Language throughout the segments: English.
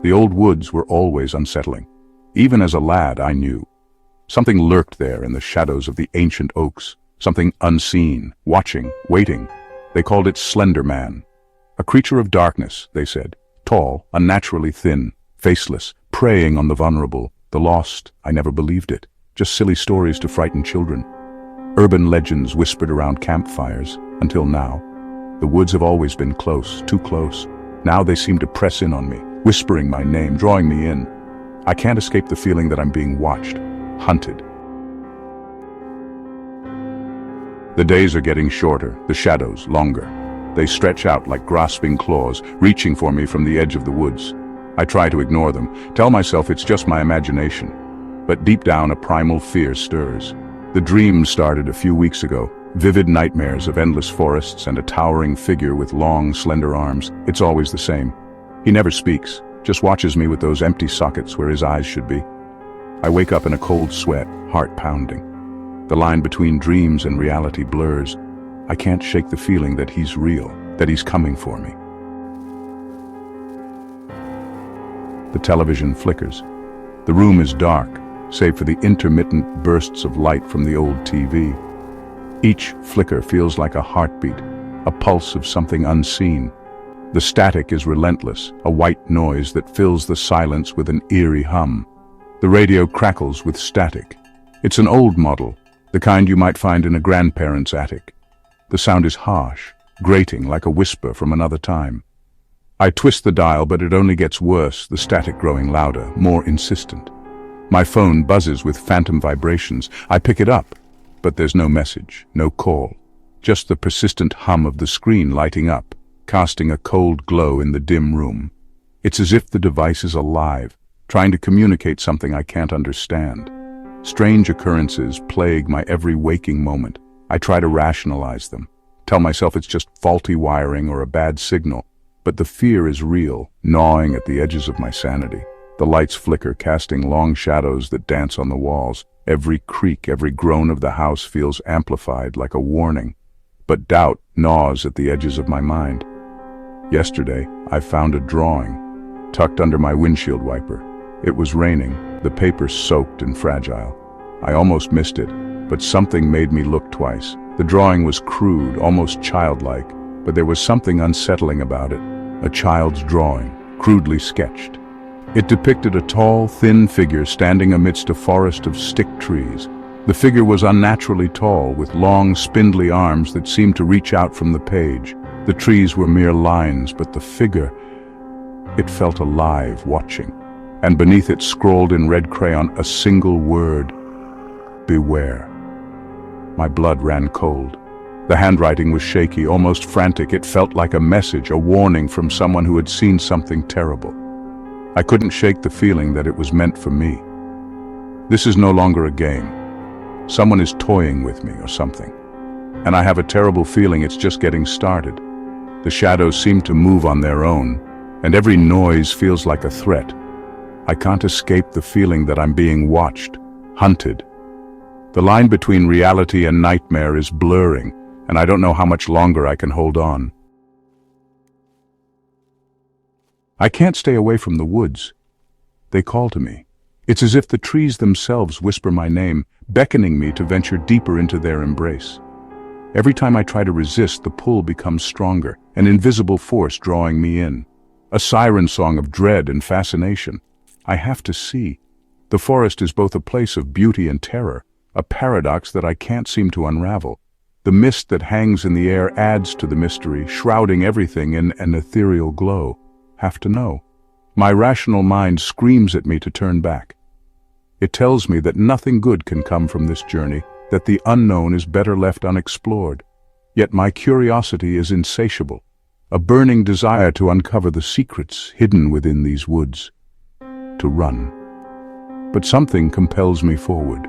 The old woods were always unsettling. Even as a lad, I knew. Something lurked there in the shadows of the ancient oaks, something unseen, watching, waiting. They called it Slender Man. A creature of darkness, they said, tall, unnaturally thin, faceless, preying on the vulnerable, the lost. I never believed it. Just silly stories to frighten children. Urban legends whispered around campfires, until now. The woods have always been close, too close. Now they seem to press in on me, whispering my name, drawing me in. I can't escape the feeling that I'm being watched, hunted. The days are getting shorter, the shadows longer. They stretch out like grasping claws, reaching for me from the edge of the woods. I try to ignore them, tell myself it's just my imagination. But deep down a primal fear stirs. The dream started a few weeks ago. Vivid nightmares of endless forests and a towering figure with long, slender arms. It's always the same. He never speaks, just watches me with those empty sockets where his eyes should be. I wake up in a cold sweat, heart pounding. The line between dreams and reality blurs. I can't shake the feeling that he's real, that he's coming for me. The television flickers. The room is dark, save for the intermittent bursts of light from the old TV. Each flicker feels like a heartbeat, a pulse of something unseen. The static is relentless, a white noise that fills the silence with an eerie hum. The radio crackles with static. It's an old model, the kind you might find in a grandparent's attic. The sound is harsh, grating like a whisper from another time. I twist the dial, but it only gets worse, the static growing louder, more insistent. My phone buzzes with phantom vibrations. I pick it up, but there's no message, no call. Just the persistent hum of the screen lighting up, casting a cold glow in the dim room. It's as if the device is alive, trying to communicate something I can't understand. Strange occurrences plague my every waking moment. I try to rationalize them, tell myself it's just faulty wiring or a bad signal, but the fear is real, gnawing at the edges of my sanity. The lights flicker, casting long shadows that dance on the walls. Every creak, every groan of the house feels amplified like a warning. But doubt gnaws at the edges of my mind. Yesterday, I found a drawing, tucked under my windshield wiper. It was raining, the paper soaked and fragile. I almost missed it, but something made me look twice. The drawing was crude, almost childlike, but there was something unsettling about it. A child's drawing, crudely sketched. It depicted a tall, thin figure standing amidst a forest of stick trees. The figure was unnaturally tall, with long, spindly arms that seemed to reach out from the page. The trees were mere lines, but the figure, it felt alive, watching. And beneath it, scrawled in red crayon, a single word: beware. My blood ran cold. The handwriting was shaky, almost frantic. It felt like a message, a warning from someone who had seen something terrible. I couldn't shake the feeling that it was meant for me. This is no longer a game. Someone is toying with me or something. And I have a terrible feeling it's just getting started. The shadows seem to move on their own, and every noise feels like a threat. I can't escape the feeling that I'm being watched, hunted. The line between reality and nightmare is blurring, and I don't know how much longer I can hold on. I can't stay away from the woods. They call to me. It's as if the trees themselves whisper my name, beckoning me to venture deeper into their embrace. Every time I try to resist, the pull becomes stronger, an invisible force drawing me in. A siren song of dread and fascination. I have to see. The forest is both a place of beauty and terror, a paradox that I can't seem to unravel. The mist that hangs in the air adds to the mystery, shrouding everything in an ethereal glow. Have to know. My rational mind screams at me to turn back. It tells me that nothing good can come from this journey, that the unknown is better left unexplored. Yet my curiosity is insatiable, a burning desire to uncover the secrets hidden within these woods, to run. But something compels me forward.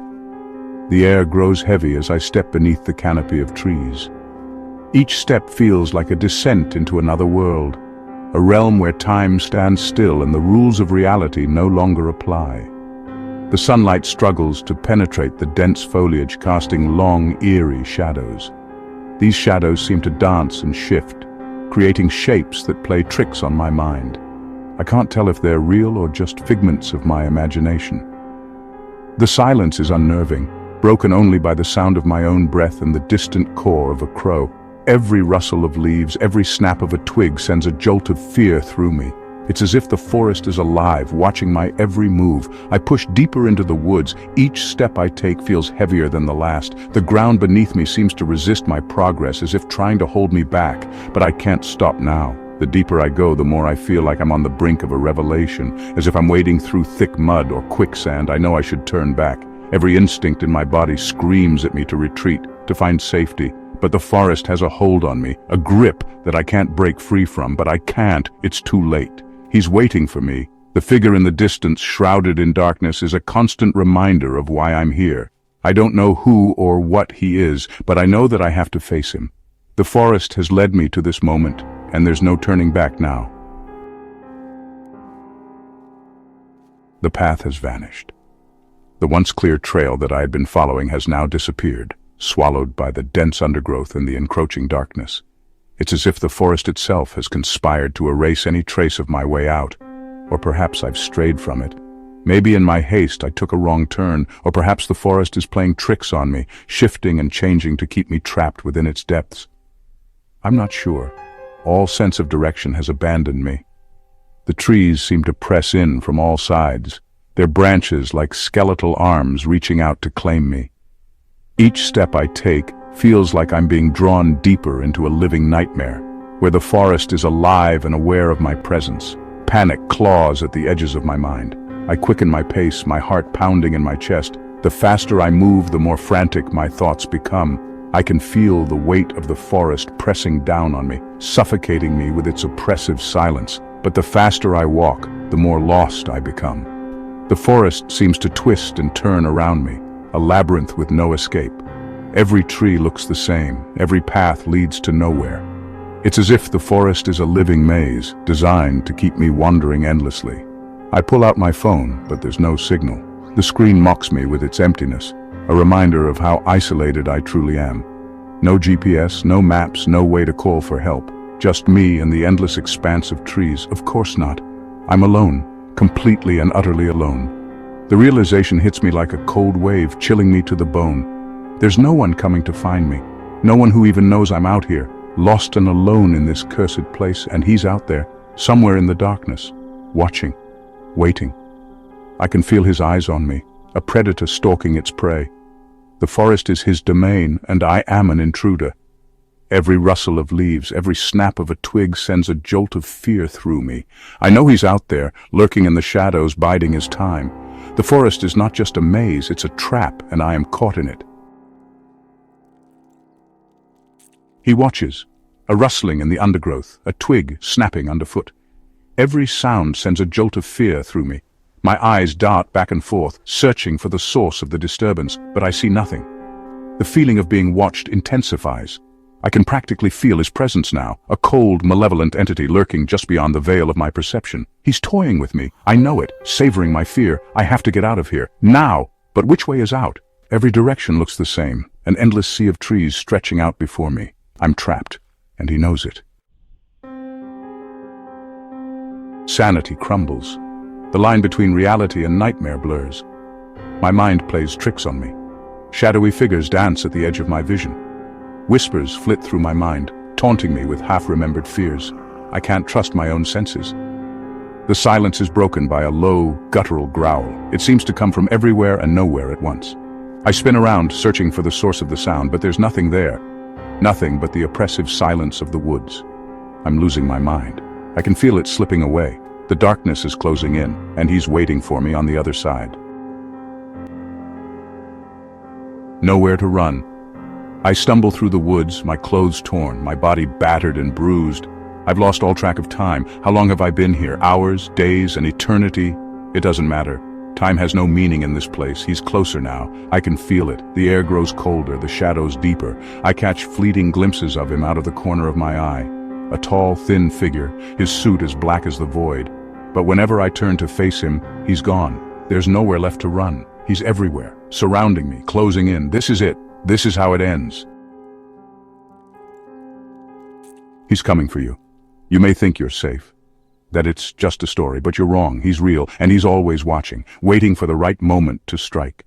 The air grows heavy as I step beneath the canopy of trees. Each step feels like a descent into another world, a realm where time stands still and the rules of reality no longer apply. The sunlight struggles to penetrate the dense foliage, casting long, eerie shadows. These shadows seem to dance and shift, creating shapes that play tricks on my mind. I I can't tell if they're real or just figments of my imagination. The silence is unnerving, broken only by the sound of my own breath and the distant caw of a crow. Every rustle of leaves, every snap of a twig sends a jolt of fear through me. It's as if the forest is alive, watching my every move. I push deeper into the woods. Each step I take feels heavier than the last. The ground beneath me seems to resist my progress, as if trying to hold me back. But I can't stop now. The deeper I go, the more I feel like I'm on the brink of a revelation, as if I'm wading through thick mud or quicksand. I know I should turn back. Every instinct in my body screams at me to retreat, to find safety. But the forest has a hold on me, a grip that I can't break free from. But I can't. It's too late. He's waiting for me. The figure in the distance, shrouded in darkness, is a constant reminder of why I'm here. I don't know who or what he is, but I know that I have to face him. The forest has led me to this moment, and there's no turning back now. The path has vanished. The once clear trail that I had been following has now disappeared, swallowed by the dense undergrowth and the encroaching darkness. It's as if the forest itself has conspired to erase any trace of my way out. Or perhaps I've strayed from it. Maybe in my haste I took a wrong turn, or perhaps the forest is playing tricks on me, shifting and changing to keep me trapped within its depths. I'm not sure. All sense of direction has abandoned me. The trees seem to press in from all sides, their branches like skeletal arms reaching out to claim me. Each step I take feels like I'm being drawn deeper into a living nightmare, where the forest is alive and aware of my presence. Panic claws at the edges of my mind. I quicken my pace, my heart pounding in my chest. The faster I move, the more frantic my thoughts become. I can feel the weight of the forest pressing down on me, suffocating me with its oppressive silence. But the faster I walk, the more lost I become. The forest seems to twist and turn around me, a labyrinth with no escape. Every tree looks the same, every path leads to nowhere. It's as if the forest is a living maze, designed to keep me wandering endlessly. I pull out my phone, but there's no signal. The screen mocks me with its emptiness, a reminder of how isolated I truly am. No GPS, no maps, no way to call for help. Just me and the endless expanse of trees. Of course not. I'm alone, completely and utterly alone. The realization hits me like a cold wave, chilling me to the bone. There's no one coming to find me, no one who even knows I'm out here, lost and alone in this cursed place, and he's out there, somewhere in the darkness, watching, waiting. I can feel his eyes on me, a predator stalking its prey. The forest is his domain, and I am an intruder. Every rustle of leaves, every snap of a twig sends a jolt of fear through me. I know he's out there, lurking in the shadows, biding his time. The forest is not just a maze, it's a trap, and I am caught in it. He watches, a rustling in the undergrowth, a twig snapping underfoot. Every sound sends a jolt of fear through me. My eyes dart back and forth, searching for the source of the disturbance, but I see nothing. The feeling of being watched intensifies. I can practically feel his presence now, a cold, malevolent entity lurking just beyond the veil of my perception. He's toying with me. I know it, savoring my fear. I have to get out of here, now! But which way is out? Every direction looks the same, an endless sea of trees stretching out before me. I'm trapped, and he knows it. Sanity crumbles. The line between reality and nightmare blurs. My mind plays tricks on me. Shadowy figures dance at the edge of my vision. Whispers flit through my mind, taunting me with half-remembered fears. I can't trust my own senses. The silence is broken by a low, guttural growl. It seems to come from everywhere and nowhere at once. I spin around, searching for the source of the sound, but there's nothing there. Nothing but the oppressive silence of the woods. I'm losing my mind. I can feel it slipping away. The darkness is closing in, and he's waiting for me on the other side. Nowhere to run. I stumble through the woods, my clothes torn, my body battered and bruised. I've lost all track of time. How long have I been here? Hours, days, an eternity? It doesn't matter. Time has no meaning in this place. He's closer now. I can feel it. The air grows colder, the shadows deeper. I catch fleeting glimpses of him out of the corner of my eye. A tall, thin figure, his suit as black as the void. But whenever I turn to face him, he's gone. There's nowhere left to run. He's everywhere, surrounding me, closing in. This is it. This is how it ends. He's coming for you. You may think you're safe. that it's just a story, but you're wrong. He's real, and he's always watching, waiting for the right moment to strike.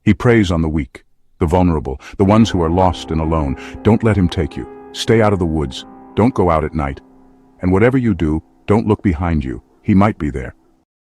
He preys on the weak, the vulnerable, the ones who are lost and alone. Don't let him take you. Stay out of the woods. Don't go out at night. And whatever you do, don't look behind you. He might be there,